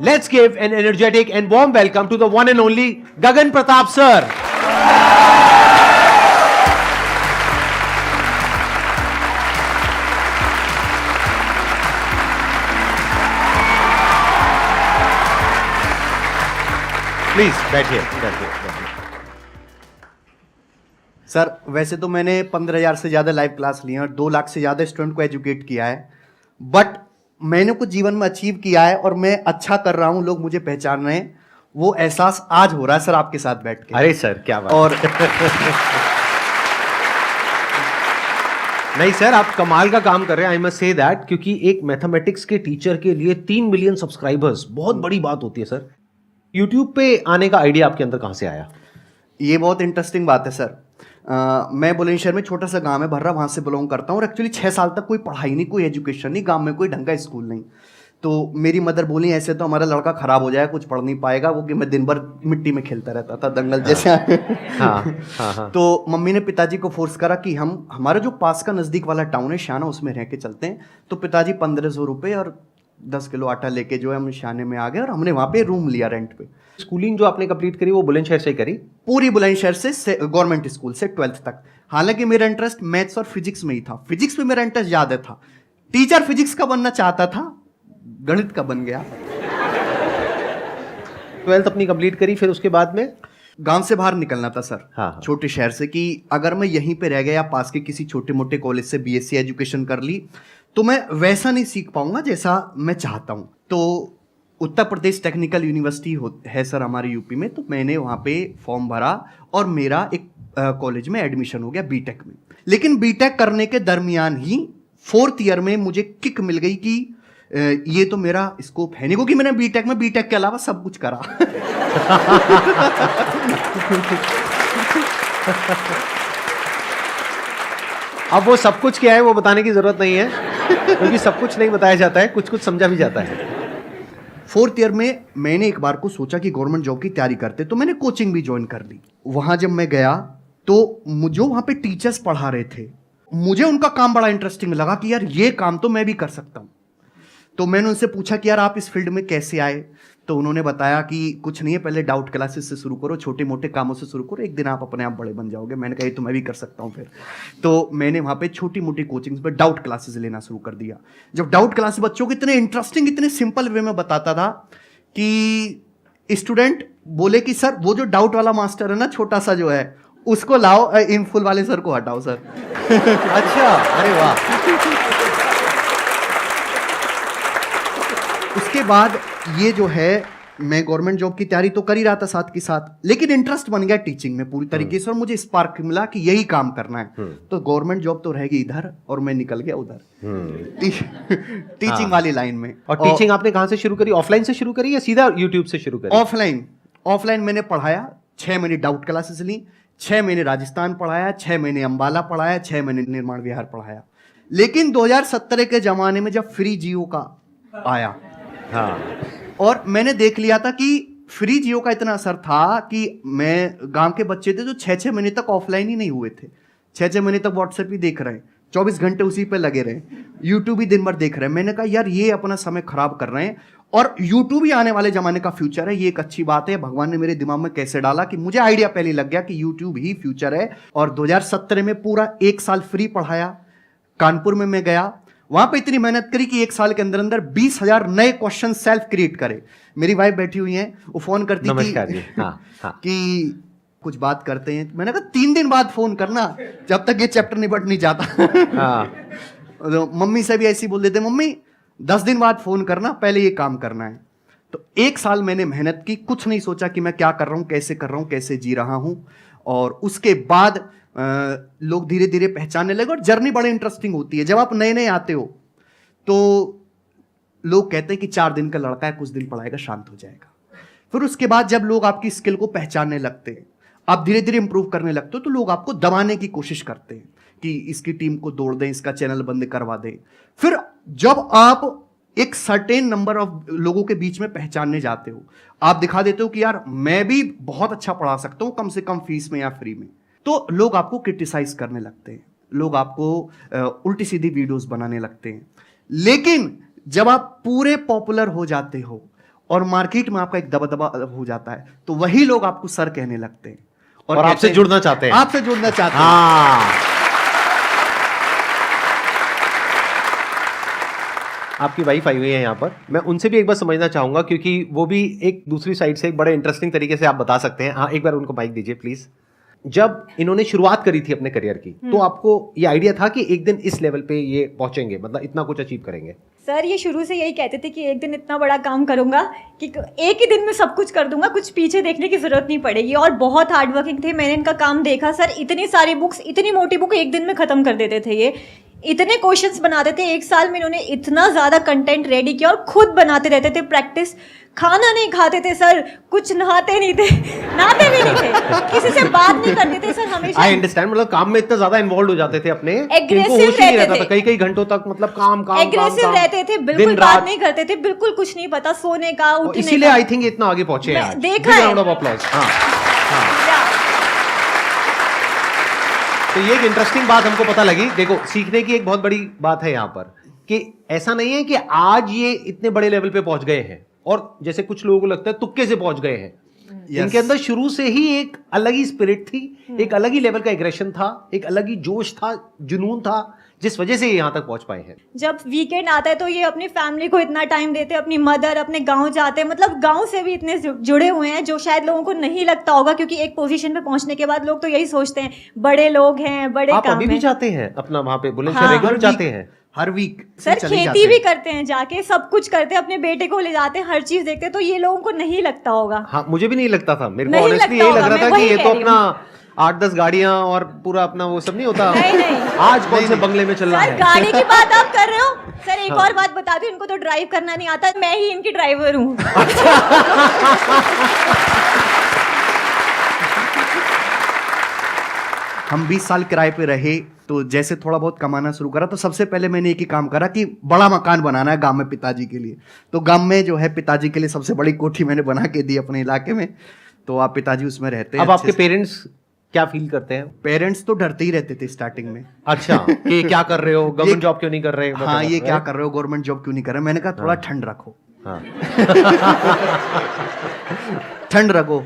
Let's give an energetic and warm welcome to the one and only Gagan Pratap sir. Please बैठिए। Sir वैसे तो मैंने 15,000 से ज़्यादा लाइव क्लास लिए और 2 लाख से ज़्यादा स्टूडेंट को एजुकेट किया है, बट मैंने कुछ जीवन में अचीव किया है और मैं अच्छा कर रहा हूँ, लोग मुझे पहचान रहे हैं, वो एहसास आज हो रहा है सर आपके साथ बैठ के। अरे सर क्या बात। और नहीं सर, आप कमाल का काम कर रहे हैं, आई मस्ट से दैट, क्योंकि एक मैथमेटिक्स के टीचर के लिए 3 मिलियन सब्सक्राइबर्स बहुत बड़ी बात होती है सर। यूट्यूब पे आने का आइडिया आपके अंदर कहाँ से आया? ये बहुत इंटरेस्टिंग बात है सर। मैं बुलंदशहर में छोटा सा गांव है भर्रा, वहाँ से बिलोंग करता हूँ और एक्चुअली 6 साल तक कोई पढ़ाई नहीं, कोई एजुकेशन नहीं, गांव में कोई ढंग का स्कूल नहीं। तो मेरी मदर बोली ऐसे तो हमारा लड़का खराब हो जाएगा, कुछ पढ़ नहीं पाएगा, वो कि मैं दिन भर मिट्टी में खेलता रहता था दंगल जैसे। हाँ। तो मम्मी ने पिताजी को फोर्स करा कि हम हमारा जो पास का नज़दीक वाला टाउन है शाना, उसमें रह के चलते हैं। तो पिताजी 1500 रुपये और 10 किलो आटा लेके जो है हम शाने में आ गए और हमने वहाँ पे रूम लिया रेंट पे। स्कूलिंग जो आपने कंप्लीट करी वो बुलंदशहर से करी? पूरी बुलंदशहर से गवर्नमेंट स्कूल से 12th तक। हालांकि मेरा इंटरेस्ट मैथ्स और फिजिक्स में ही था, फिजिक्स में मेरा इंटरेस्ट ज्यादा था। टीचर फिजिक्स का बनना चाहता था, गणित का बन गया। 12th अपनी कंप्लीट करी, फिर उसके बाद में गांव से बाहर निकलना था सर। हाँ। छोटे शहर से, कि अगर मैं यहीं पे रह गया या पास के किसी छोटे मोटे कॉलेज से बीएससी एजुकेशन कर ली तो मैं वैसा नहीं सीख पाऊंगा जैसा मैं चाहता हूं। तो उत्तर प्रदेश टेक्निकल यूनिवर्सिटी है सर हमारे यूपी में, तो मैंने वहाँ पे फॉर्म भरा और मेरा एक कॉलेज में एडमिशन हो गया बीटेक में। लेकिन बीटेक करने के दरमियान ही 4th ईयर में मुझे किक मिल गई कि ये तो मेरा स्कोप है नहीं, क्योंकि मैंने बीटेक के अलावा सब कुछ करा। अब वो सब कुछ क्या है वो बताने की जरूरत नहीं है, क्योंकि सब कुछ नहीं बताया जाता है, कुछ कुछ समझा भी जाता है। 4th ईयर में मैंने एक बार को सोचा कि गवर्नमेंट जॉब की तैयारी करते, तो मैंने कोचिंग भी ज्वाइन कर ली। वहां जब मैं गया तो मुझे वहां पे टीचर्स पढ़ा रहे थे, मुझे उनका काम बड़ा इंटरेस्टिंग लगा कि यार ये काम तो मैं भी कर सकता हूं। तो मैंने उनसे पूछा कि यार आप इस फील्ड में कैसे आए? तो उन्होंने बताया कि कुछ नहीं है, पहले डाउट क्लासेस से शुरू करो, छोटे मोटे कामों से शुरू करो, एक दिन आप अपने आप बड़े बन जाओगे। मैंने कहा ये तो मैं भी कर सकता हूँ फिर। तो मैंने वहाँ पे छोटी मोटी कोचिंग्स पे डाउट क्लासेस लेना शुरू कर दिया। जब डाउट क्लासेस बच्चों को इतने इंटरेस्टिंग, इतने सिंपल वे में बताता था कि स्टूडेंट बोले कि सर वो जो डाउट वाला मास्टर है ना, छोटा सा जो है, उसको लाओ, इन फुल वाले सर को हटाओ सर। अच्छा, अरे वाह। उसके बाद ये जो है, मैं गवर्नमेंट जॉब की तैयारी तो कर ही रहा था साथ के साथ, लेकिन इंटरेस्ट बन गया टीचिंग में पूरी तरीके से और मुझे स्पार्क मिला कि यही काम करना है। तो गवर्नमेंट जॉब तो रहेगी इधर और मैं निकल गया उधर टीचिंग वाली लाइन में। और टीचिंग आपने कहाँ से शुरू करी? ऑफलाइन से शुरू करी या सीधा यूट्यूब से शुरू करी? ऑफलाइन मैंने पढ़ाया, 6 महीने डाउट क्लासेस ली, 6 महीने राजस्थान पढ़ाया, 6 महीने अंबाला पढ़ाया, 6 महीने निर्माण विहार पढ़ाया। लेकिन 2017 के जमाने में जब फ्री जियो का आया, हाँ, और मैंने देख लिया था कि फ्री जियो का इतना असर था कि मैं गांव के बच्चे थे जो 6-6 महीने तक ऑफलाइन ही नहीं हुए थे, 6-6 महीने तक व्हाट्सएप ही देख रहे हैं, 24 घंटे उसी पे लगे रहे, यूट्यूब ही दिन भर देख रहे हैं। मैंने कहा यार ये अपना समय खराब कर रहे हैं और यूट्यूब ही आने वाले जमाने का फ्यूचर है, ये एक अच्छी बात है। भगवान ने मेरे दिमाग में कैसे डाला कि मुझे आइडिया पहले लग गया कि यूट्यूब ही फ्यूचर है। और 2017 में पूरा 1 साल फ्री पढ़ाया। कानपुर में मैं गया, वहां पे इतनी मेहनत करी कि 1 साल के अंदर अंदर 20,000 नए क्वेश्चन सेल्फ क्रिएट करे। मेरी वाइफ बैठी हुई है, वो फोन करती थी कि कुछ बात करते हैं। मैंने कहा 3 दिन बाद फोन करना, जब तक ये चैप्टर निपट नहीं जाता। तो मम्मी से भी ऐसी बोल देते, मम्मी 10 दिन बाद फोन करना, पहले ये काम करना है। तो 1 साल मैंने मेहनत की, कुछ नहीं सोचा कि मैं क्या कर रहा हूं, कैसे कर रहा हूं, कैसे जी रहा हूं। और उसके बाद लोग धीरे धीरे पहचानने लगे और जर्नी बड़ी इंटरेस्टिंग होती है। जब आप नए नए आते हो तो लोग कहते हैं कि 4 दिन का लड़का है, कुछ दिन पढ़ाएगा शांत हो जाएगा। फिर उसके बाद जब लोग आपकी स्किल को पहचानने लगते हैं, आप धीरे धीरे इंप्रूव करने लगते हो, तो लोग आपको दबाने की कोशिश करते हैं कि इसकी टीम को तोड़ दें, इसका चैनल बंद करवा दें। फिर जब आप एक सर्टेन नंबर ऑफ लोगों के बीच में पहचानने जाते हो, आप दिखा देते हो कि यार मैं भी बहुत अच्छा पढ़ा सकता हूं, कम से कम फीस में या फ्री में, तो लोग आपको क्रिटिसाइज करने लगते हैं, लोग आपको उल्टी सीधी वीडियोस बनाने लगते हैं। लेकिन जब आप पूरे पॉपुलर हो जाते हो और मार्केट में आपका एक दबदबा हो जाता है, तो वही लोग आपको सर कहने लगते हैं और आपसे जुड़ना चाहते हैं। आपसे जुड़ना चाहते हैं। हाँ। आपकी वाइफ आई हुई है यहाँ पर, मैं उनसे भी एक बार समझना चाहूंगा, क्योंकि वो भी एक दूसरी साइड से एक बड़े इंटरेस्टिंग तरीके से आप बता सकते हैं। हाँ, एक बार उनको माइक दीजिए प्लीज। जब इन्होंने शुरुआत करी थी अपने करियर की, तो आपको ये आइडिया था कि एक दिन इस लेवल पे ये पहुंचेंगे, मतलब इतना कुछ अचीव करेंगे? सर ये शुरू से यही कहते थे कि एक दिन इतना बड़ा काम करूंगा कि एक ही दिन में सब कुछ कर दूंगा, कुछ पीछे देखने की जरूरत नहीं पड़ेगी। और बहुत हार्ड वर्किंग थे, मैंने इनका काम देखा सर। इतनी सारी बुक्स, इतनी मोटी बुक एक दिन में खत्म कर देते थे ये। इतने क्वेश्चंस बनाते थे, एक साल में इन्होंने इतना ज़्यादा कंटेंट रेडी किया और खुद बनाते रहते थे प्रैक्टिस। खाना नहीं खाते थे सर, कुछ नहाते नहीं थे, नहाते भी नहीं थे, किसी से बात नहीं करते थे सर हमेशा। आई अंडरस्टैंड, मतलब काम में इतना ज्यादा इन्वॉल्व हो जाते थे अपने, एग्रेसिव रहते थे, कई कई घंटों तक, मतलब काम काम एग्रेसिव रहते थे, बिल्कुल बात नहीं करते थे, बिल्कुल कुछ नहीं पता सोने का, उठने का। इसीलिए आई थिंक इतना आगे पहुंचे हैं। देखा है। Round of applause. हाँ, तो ये एक इंटरेस्टिंग बात हमको पता लगी। देखो, सीखने की एक बहुत बड़ी बात है यहाँ पर कि ऐसा नहीं है कि आज ये इतने बड़े लेवल पे पहुंच गए हैं और जैसे कुछ लोगों को लगता है तुक्के से पहुंच गए हैं। इनके अंदर शुरू से ही एक अलग ही स्पिरिट थी, एक अलग ही लेवल का एग्रेशन था, एक अलग ही जोश था, जुनून था, जिस वजह से ये यहाँ तक पहुंच पाए हैं। जब वीकेंड आता है तो ये अपनी फैमिली को इतना टाइम देते हैं, अपनी मदर, अपने गांव जाते हैं, मतलब गांव से भी इतने जुड़े हुए हैं जो शायद लोगों को नहीं लगता होगा, क्योंकि एक पोजीशन पे पहुंचने के बाद लोग तो यही सोचते हैं बड़े लोग हैं, बड़े काम हैं। आप अभी भी जाते हैं अपना वहां पे बुलंदशहर? हाँ, रेगुलर जाते हैं? हर वीक सर खेती भी करते हैं जाके, सब कुछ करते हैं, अपने बेटे को ले जाते हैं, हर चीज देखते हैं, तो ये लोगों को नहीं लगता होगा। हाँ, मुझे भी नहीं लगता था, मेरे को नहीं ऑनेस्टली लगता यही लग होगा, रहा था मैं कि ये वही तो कह रही अपना 8-10 गाड़ियां और पूरा अपना वो सब नहीं होता। नहीं। आज कौन से बंगले में चल रहा सर है? गाड़ी की बात आप कर रहे हो सर, एक और बात बता दूं, इनको तो ड्राइव करना नहीं आता, मैं ही इनकी ड्राइवर हूँ। हम 20 साल किराए पे रहे, तो जैसे थोड़ा बहुत कमाना शुरू करा तो सबसे पहले मैंने एक ही काम करा कि बड़ा मकान बनाना है गांव में पिताजी के लिए। तो गांव में जो है पिताजी के लिए सबसे बड़ी कोठी मैंने बना के दी अपने इलाके में, तो आप पिताजी उसमें रहते हैं। अब आपके पेरेंट्स क्या फील करते हैं? पेरेंट्स तो डरते ही रहते थे स्टार्टिंग में। अच्छा, कि क्या कर रहे हो, गवर्नमेंट जॉब क्यों नहीं कर रहे? हाँ, ये क्या कर रहे हो, गवर्नमेंट जॉब क्यों नहीं कर रहे? मैंने कहा थोड़ा ठंड रखो। हाँ। ठंड रखो,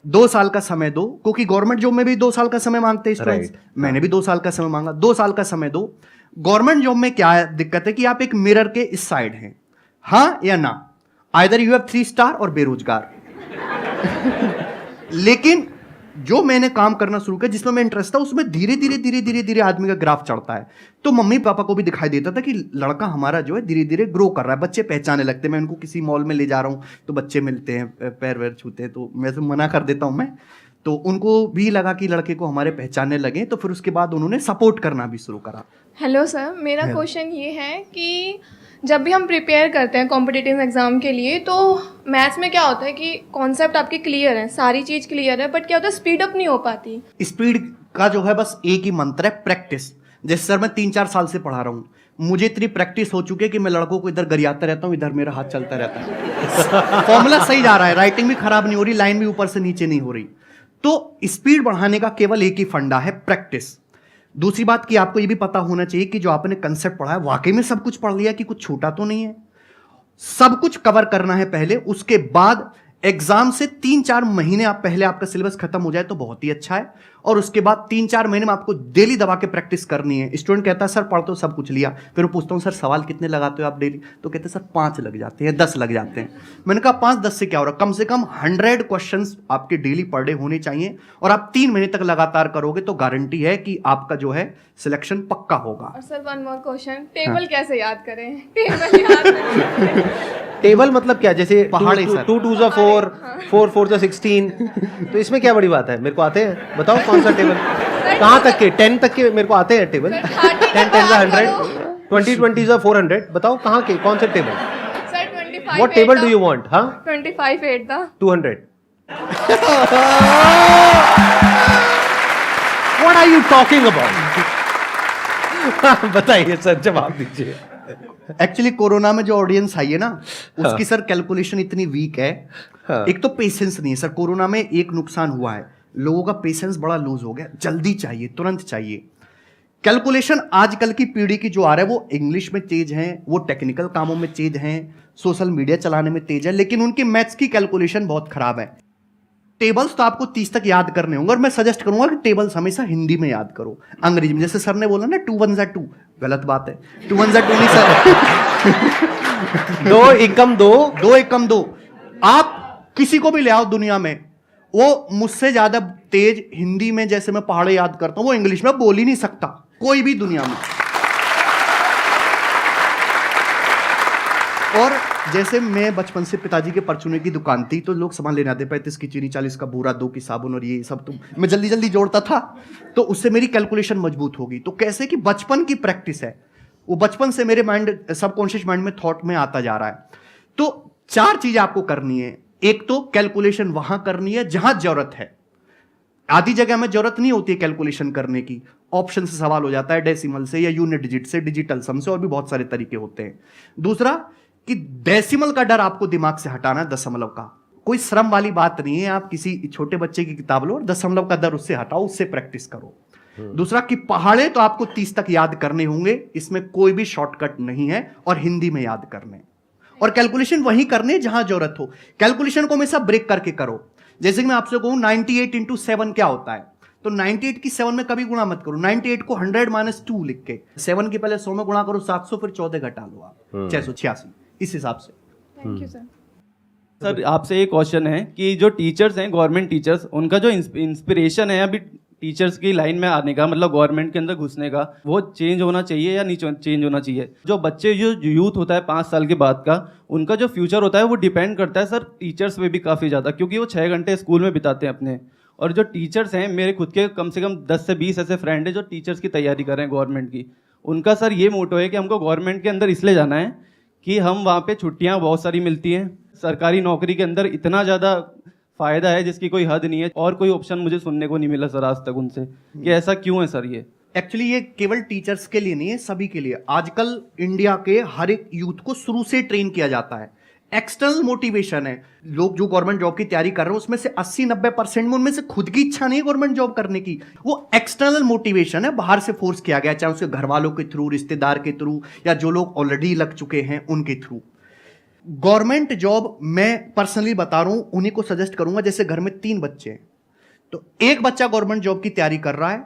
2 साल का समय दो, क्योंकि गवर्नमेंट जॉब में भी 2 साल का समय मांगते हैं स्टूडेंट्स। मैंने भी 2 साल का समय मांगा, 2 साल का समय दो। गवर्नमेंट जॉब में क्या दिक्कत है कि आप एक मिरर के इस साइड हैं, हाँ या ना, आइदर यू हैव 3 स्टार और बेरोजगार। लेकिन जो मैंने काम करना शुरू किया, जिसमें मैं इंटरेस्ट था, उसमें धीरे धीरे आदमी का ग्राफ चढ़ता है। तो मम्मी पापा को भी दिखाई देता था कि लड़का हमारा जो है धीरे धीरे ग्रो कर रहा है, बच्चे पहचाने लगते हैं। मैं उनको किसी मॉल में ले जा रहा हूँ तो बच्चे मिलते हैं, पैर वैर छूते हैं, तो मैं तो मना कर देता हूँ मैं। तो उनको भी लगा कि लड़के को हमारे पहचानने लगे, तो फिर उसके बाद उन्होंने सपोर्ट करना भी शुरू करा। हेलो सर, मेरा क्वेश्चन ये है कि जब भी हम प्रिपेयर करते हैं कॉम्पिटिटिव एग्ज़ाम के लिए, तो मैथ्स में क्या होता है कि कॉन्सेप्ट आपके क्लियर है, सारी चीज़ क्लियर है, बट क्या होता है स्पीड अप नहीं हो पाती। स्पीड का जो है बस एक ही मंत्र है, प्रैक्टिस। जैसे सर मैं 3-4 साल से पढ़ा रहा हूँ, मुझे इतनी प्रैक्टिस हो चुकी है कि मैं लड़कों को इधर गरियाता रहता हूँ, इधर मेरा हाथ चलता रहता है। फॉर्मूला सही जा रहा है, राइटिंग भी खराब नहीं हो रही, लाइन भी ऊपर से नीचे नहीं हो रही। तो स्पीड बढ़ाने का केवल एक ही फंडा है, प्रैक्टिस। दूसरी बात कि आपको ये भी पता होना चाहिए कि जो आपने कंसेप्ट पढ़ा है वाकई में सब कुछ पढ़ लिया, कि कुछ छूटा तो नहीं है। सब कुछ कवर करना है पहले, उसके बाद एग्जाम से 3-4 महीने आप पहले आपका सिलेबस खत्म हो जाए तो बहुत ही अच्छा है, और उसके बाद 3-4 महीने में आपको डेली दबा के प्रैक्टिस करनी है। स्टूडेंट कहता है सर पढ़ तो सब कुछ लिया, फिर मैं पूछता हूँ सर सवाल कितने लगाते हो आप डेली? तो कहते हैं सर 5 लग जाते हैं, 10 लग जाते हैं। मैंने कहा 5-10 से क्या हो रहा है, कम से कम 100 क्वेश्चंस आपके डेली पर डे होने चाहिए, और आप 3 महीने तक लगातार करोगे तो गारंटी है कि आपका जो है सिलेक्शन पक्का होगा। और sir one more question, table कैसे याद करें? टेबल याद करें। टेबल मतलब क्या? जैसे पहाड़ी सर। 2 2 4, 4 4 16, तो इसमें क्या बड़ी बात है? मेरे को आते हैं, बताओ कौन सा टेबल? कहाँ तक के? 10 तक के मेरे को आते हैं टेबल। 10 10 100, 20 20 400, बताओ कहाँ के, कौन से table? Sir 25 what table do you want? हाँ, 25 8 था 200। What are you talking about? बताइए सर, जवाब दीजिए। एक्चुअली कोरोना में जो ऑडियंस आई है ना, उसकी सर कैलकुलेशन इतनी वीक है। एक तो पेशेंस नहीं है सर, कोरोना में एक नुकसान हुआ है, लोगों का पेशेंस बड़ा लूज हो गया, जल्दी चाहिए, तुरंत चाहिए। कैलकुलेशन आजकल की पीढ़ी की जो आ रहा है वो इंग्लिश में तेज हैं, वो टेक्निकल कामों में तेज हैं, सोशल मीडिया चलाने में तेज है, लेकिन उनकी मैथ्स की कैलकुलेशन बहुत खराब है। टेबल्स तो आपको 30 तक याद करने होंगे और मैं सजेस्ट करूंगा कि टेबल्स हमेशा हिंदी में याद करो। अंग्रेजी में जैसे सर ने बोला ना 2 1 2, गलत बात है। 2 1 2 नहीं सर, 2 एकम 2, 2 एकम 2। आप किसी को भी ले आओ दुनिया में, वो मुझसे ज्यादा तेज हिंदी में जैसे मैं पहाड़े याद करता हूं वो इंग्लिश में बोल ही नहीं सकता, कोई भी दुनिया में। और जैसे मैं बचपन से पिताजी के परचूने की दुकान थी तो लोग सामान लेने आते, 35 की चीनी, 40 का बूरा, 2 की साबुन और ये सब, तो मैं जल्दी जल्दी जोड़ता था, तो उससे मेरी कैलकुलेशन मजबूत होगी। तो कैसे कि बचपन की प्रैक्टिस है, वो बचपन से मेरे माइंड, सबकॉन्शियस माइंड में थॉट में आता जा रहा है। तो 4 चीजें आपको करनी है। एक तो कैलकुलेशन वहां करनी है जहां जरूरत है, आधी जगह में जरूरत नहीं होती है कैलकुलेशन करने की, ऑप्शन से सवाल हो जाता है, डेसिमल से या यूनिट डिजिट से, डिजिटल सम से, और भी बहुत सारे तरीके होते हैं। दूसरा कि डेसिमल का डर आपको दिमाग से हटाना है, दशमलव का। कोई श्रम वाली बात नहीं है, आप किसी छोटे बच्चे की किताब लो और दशमलव का डर उससे हटाओ, उससे प्रैक्टिस करो। दूसरा कि पहाड़े तो आपको 30 तक याद करने होंगे, इसमें कोई भी शॉर्टकट नहीं है, और हिंदी में याद करने, और कैलकुलेशन वही करने जहां जरूरत हो। कैलकुलेशन को हमेशा ब्रेक करके करो। जैसे कि मैं आपसे कहूं 98 इंटू 7 क्या होता है, तो 98 की 7 में कभी गुणा मत करो, 98 को 100 - 2 लिख के 7 के पहले 100 में गुणा करो 700, फिर 14 घटा लो आप 686, इस हिसाब से। Thank you sir. सर आपसे एक क्वेश्चन है कि जो टीचर्स हैं, गवर्नमेंट टीचर्स, उनका जो इंस्पिरेशन है अभी टीचर्स की लाइन में आने का, मतलब गवर्नमेंट के अंदर घुसने का, वो चेंज होना चाहिए या नहीं चेंज होना चाहिए? जो बच्चे, जो यूथ होता है 5 साल के बाद का, उनका जो फ्यूचर होता है वो डिपेंड करता है सर टीचर्स पे भी काफ़ी ज़्यादा, क्योंकि वो 6 घंटे स्कूल में बिताते हैं अपने। और जो टीचर्स हैं, मेरे खुद के कम से कम 10 से 20 ऐसे फ्रेंड हैं जो टीचर्स की तैयारी कर रहे हैं गवर्नमेंट की। उनका सर ये मोटो है कि हमको गवर्नमेंट के अंदर इसलिए जाना है कि हम वहाँ पे छुट्टियाँ बहुत सारी मिलती हैं, सरकारी नौकरी के अंदर इतना ज़्यादा फ़ायदा है जिसकी कोई हद नहीं है, और कोई ऑप्शन मुझे सुनने को नहीं मिला सर आज तक उनसे कि ऐसा क्यों है सर। ये एक्चुअली ये केवल टीचर्स के लिए नहीं है, सभी के लिए। आजकल इंडिया के हर एक यूथ को शुरू से ट्रेन किया जाता है, एक्सटर्नल मोटिवेशन है। लोग जो गवर्नमेंट जॉब की तैयारी कर रहे हैं उसमें से 80-90% में उनमें से खुद की इच्छा नहीं है गवर्नमेंट जॉब करने की, वो एक्सटर्नल मोटिवेशन है, बाहर से फोर्स किया गया, चाहे उसके घर वालों के थ्रू, रिश्तेदार के थ्रू, या जो लोग ऑलरेडी लग चुके हैं उनके थ्रू। गवर्नमेंट जॉब मैं पर्सनली बता रहा हूं, उन्हीं को सजेस्ट करूंगा जैसे घर में 3 बच्चे हैं, तो एक बच्चा गवर्नमेंट जॉब की तैयारी कर रहा है,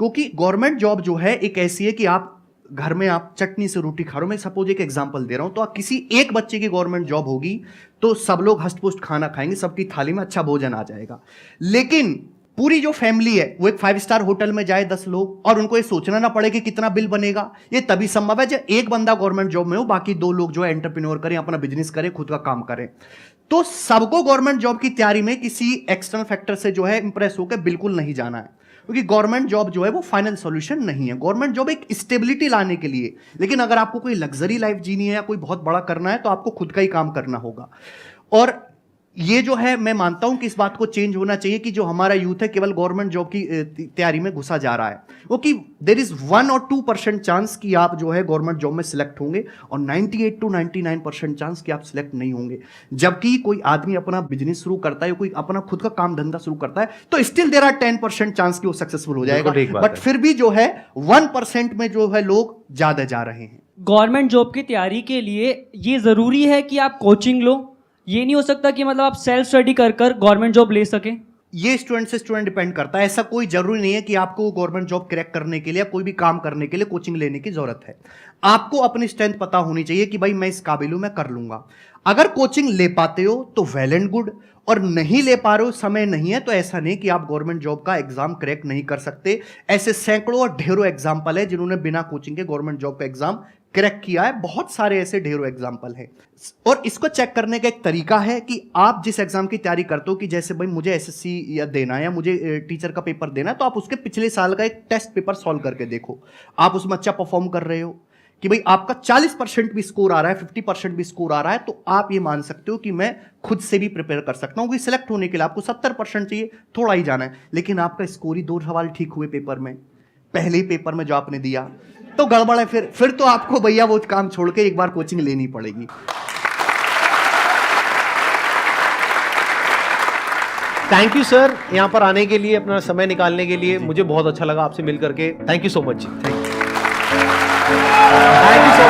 क्योंकि गवर्नमेंट जॉब जो है एक ऐसी है कि आप घर में आप चटनी से रोटी खा रहे हो। मैं सपोज एक एग्जांपल दे रहा हूं, तो आप किसी एक बच्चे की गवर्नमेंट जॉब होगी तो सब लोग हष्ट-पुष्ट खाना खाएंगे, सबकी थाली में अच्छा भोजन आ जाएगा। लेकिन पूरी जो फैमिली है वो एक 5 स्टार होटल में जाए 10 लोग, और उनको ये सोचना ना पड़े कि कितना बिल बनेगा, ये तभी संभव है जब एक बंदा गवर्नमेंट जॉब में हो, बाकी 2 लोग जो है एंटरप्रेन्योर करें, अपना बिजनेस करें, खुद का काम करें। तो सबको गवर्नमेंट जॉब की तैयारी में किसी एक्सटर्नल फैक्टर से जो है इंप्रेस होकर बिल्कुल नहीं जाना है, क्योंकि गवर्नमेंट जॉब जो है वो फाइनल सॉल्यूशन नहीं है। गवर्नमेंट जॉब एक स्टेबिलिटी लाने के लिए, लेकिन अगर आपको कोई लग्जरी लाइफ जीनी है या कोई बहुत बड़ा करना है तो आपको खुद का ही काम करना होगा। और ये जो है मैं मानता हूं कि इस बात को चेंज होना चाहिए कि जो हमारा यूथ है केवल गवर्नमेंट जॉब की तैयारी में घुसा जा रहा है, क्योंकि देयर इज 1 और 2% चांस कि आप जो है गवर्नमेंट जॉब में सिलेक्ट होंगे, और 98 to 99% चांस कि आप सिलेक्ट नहीं होंगे। जबकि कोई आदमी अपना बिजनेस शुरू करता है, कोई अपना खुद का काम धंधा शुरू करता है, तो स्टिल देयर आर 10% चांस कि वो सक्सेसफुल हो जाएगा, बट फिर भी जो है 1% में जो है लोग ज्यादा जा रहे हैं। गवर्नमेंट जॉब की तैयारी के लिए ये ज़रूरी है कि आप कोचिंग लो, ये नहीं हो सकता कि मतलब आप सेल्फ स्टडी कर गवर्नमेंट जॉब ले सकें? ये स्टूडेंट से स्टूडेंट डिपेंड करता है। ऐसा कोई जरूरी नहीं है कि आपको गवर्नमेंट जॉब क्रैक करने के लिए या कोई भी काम करने के लिए कोचिंग लेने की जरूरत है। आपको अपनी स्ट्रेंथ पता होनी चाहिए कि भाई मैं इस काबिल हूं, मैं कर लूंगा। अगर कोचिंग ले पाते हो तो वेल एंड गुड, और नहीं ले पा रहे हो, समय नहीं है, तो ऐसा नहीं कि आप गवर्नमेंट जॉब का एग्जाम क्रैक नहीं कर सकते। ऐसे सैकड़ों और ढेरों एग्जाम्पल है जिन्होंने बिना कोचिंग के गवर्नमेंट जॉब का एग्जाम क्रैक किया है, बहुत सारे ऐसे ढेरों एग्जाम्पल हैं। और इसको चेक करने का एक तरीका है कि आप जिस एग्जाम की तैयारी करते हो, कि जैसे भाई मुझे एसएससी या देना है या मुझे टीचर का पेपर देना है, तो आप उसके पिछले साल का एक टेस्ट पेपर सॉल्व करके देखो, आप उसमें अच्छा परफॉर्म कर रहे हो कि भाई आपका 40% भी स्कोर आ रहा है, 50% भी स्कोर आ रहा है, तो आप ये मान सकते हो कि मैं खुद से भी प्रिपेयर कर सकता हूं। कि सिलेक्ट होने के लिए आपको 70% चाहिए, थोड़ा ही जाना है, लेकिन आपका स्कोर ही 2 सवाल ठीक हुए पेपर में, पहले ही पेपर में जो आपने दिया, तो गड़बड़ है। फिर तो आपको भैया वो काम छोड़ के एक बार कोचिंग लेनी पड़ेगी। थैंक यू सर, यहाँ पर आने के लिए, अपना समय निकालने के लिए। मुझे बहुत अच्छा लगा आपसे मिल करके। Thank you so much. Thank you. Thank you so